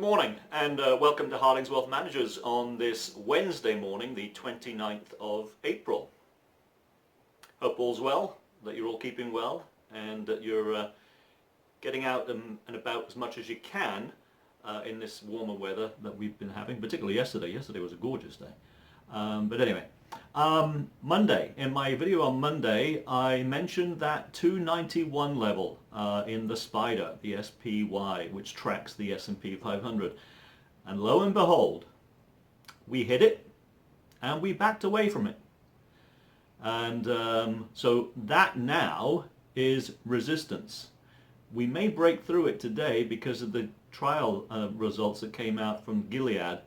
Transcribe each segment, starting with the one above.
Good morning and welcome to Harding's Wealth Managers on this Wednesday morning, the 29th of April. Hope all's well, that you're all keeping well and that you're getting out and about as much as you can in this warmer weather that we've been having, particularly yesterday. Yesterday was a gorgeous day. But anyway, Monday, in my video on Monday, I mentioned that 291 level in the SPDR, the SPY, which tracks the S&P 500. And lo and behold, we hit it and we backed away from it. And so that now is resistance. We may break through it today because of the trial results that came out from Gilead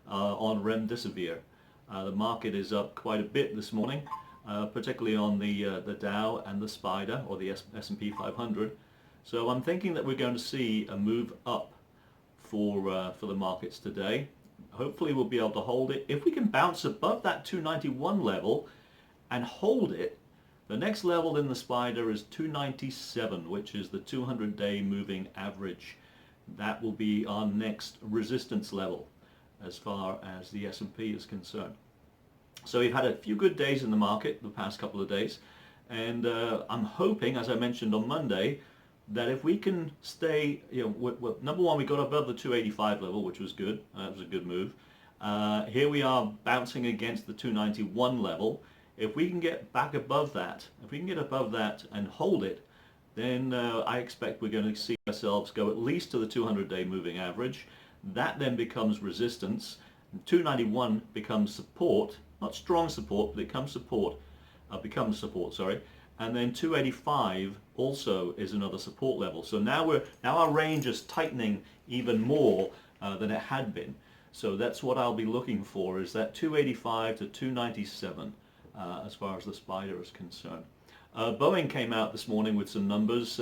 on remdesivir. The market is up quite a bit this morning, particularly on the Dow and the SPDR, or the S&P 500. So I'm thinking that we're going to see a move up for the markets today. Hopefully we'll be able to hold it. If we can bounce above that 291 level and hold it, the next level in the SPDR is 297, which is the 200-day moving average. That will be our next resistance level as far as the S&P is concerned. So we've had a few good days in the market the past couple of days, and I'm hoping, as I mentioned on Monday, that if we can stay, number one, we got above the 285 level, which was good. That was a good move. Here we are bouncing against the 291 level. If we can get back above that, if we can get above that and hold it, then I expect we're going to see ourselves go at least to the 200-day moving average. That then becomes resistance. 291 becomes support, not strong support, but it becomes support, sorry. And then 285 also is another support level. So now our range is tightening even more than it had been. So that's what I'll be looking for, is that 285 to 297 as far as the SPDR is concerned. Boeing came out this morning with some numbers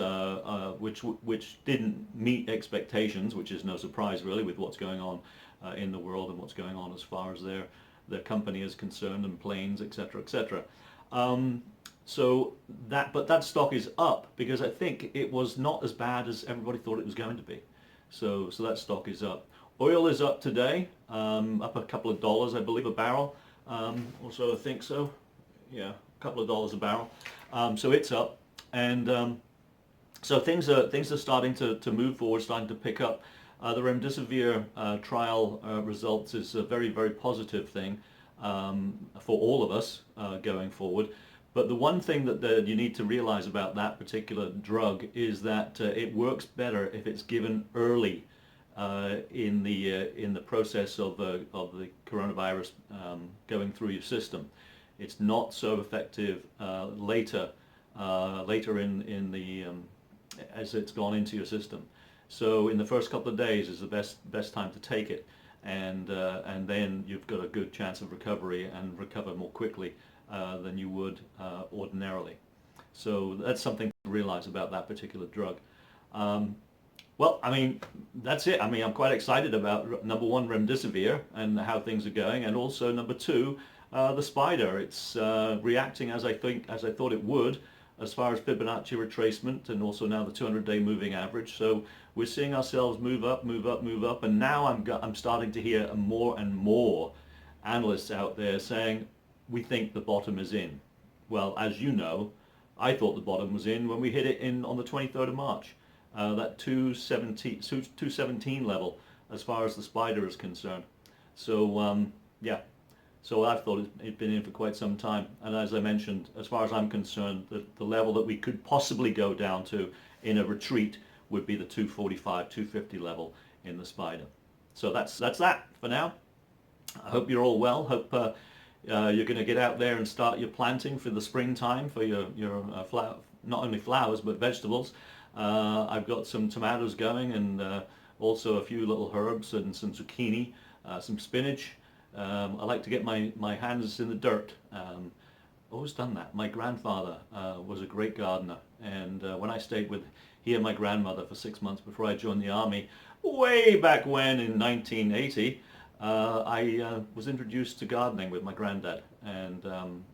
which didn't meet expectations, which is no surprise really with what's going on in the world and what's going on as far as their company is concerned, and planes, etc., etc. But that stock is up because I think it was not as bad as everybody thought it was going to be. So that stock is up. Oil is up today, up a couple of dollars, I believe, a barrel. Also, I think so. Yeah, a couple of dollars a barrel. So it's up, and so things are starting to move forward, starting to pick up. The remdesivir trial results is a very, very positive thing for all of us going forward. But the one thing that you need to realize about that particular drug is that it works better if it's given early in the process of the coronavirus going through your system. It's not so effective later in the as it's gone into your system. So in the first couple of days is the best time to take it, and then you've got a good chance of recovery and recover more quickly than you would ordinarily. So that's something to realize about that particular drug. Well, I mean, that's it. I mean, I'm quite excited about, number one, remdesivir and how things are going, and also number two, the SPDR. It's reacting as I thought it would, as far as Fibonacci retracement, and also now the 200-day moving average. So we're seeing ourselves move up, move up, move up, and now I'm starting to hear more and more analysts out there saying we think the bottom is in. Well, as you know, I thought the bottom was in when we hit it on the 23rd of March. That 217 level as far as the SPDR is concerned. So yeah, so I've thought it'd been in for quite some time, and as I mentioned, as far as I'm concerned, the level that we could possibly go down to in a retreat would be the 245, 250 level in the SPDR. So that's that for now. I hope you're all well. Hope you're going to get out there and start your planting for the springtime for your not only flowers but vegetables. I've got some tomatoes going, and also a few little herbs and some zucchini, some spinach. I like to get my hands in the dirt. Always done that. My grandfather was a great gardener, and when I stayed with he and my grandmother for 6 months before I joined the army, way back when in 1980, I was introduced to gardening with my granddad, and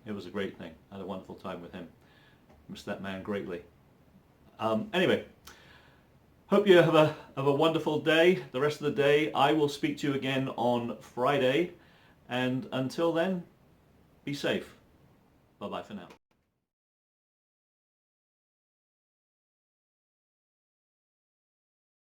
it was a great thing. I had a wonderful time with him. Miss that man greatly. Anyway, Hope you have a wonderful day, the rest of the day. I will speak to you again on Friday. And until then, be safe. Bye-bye for now.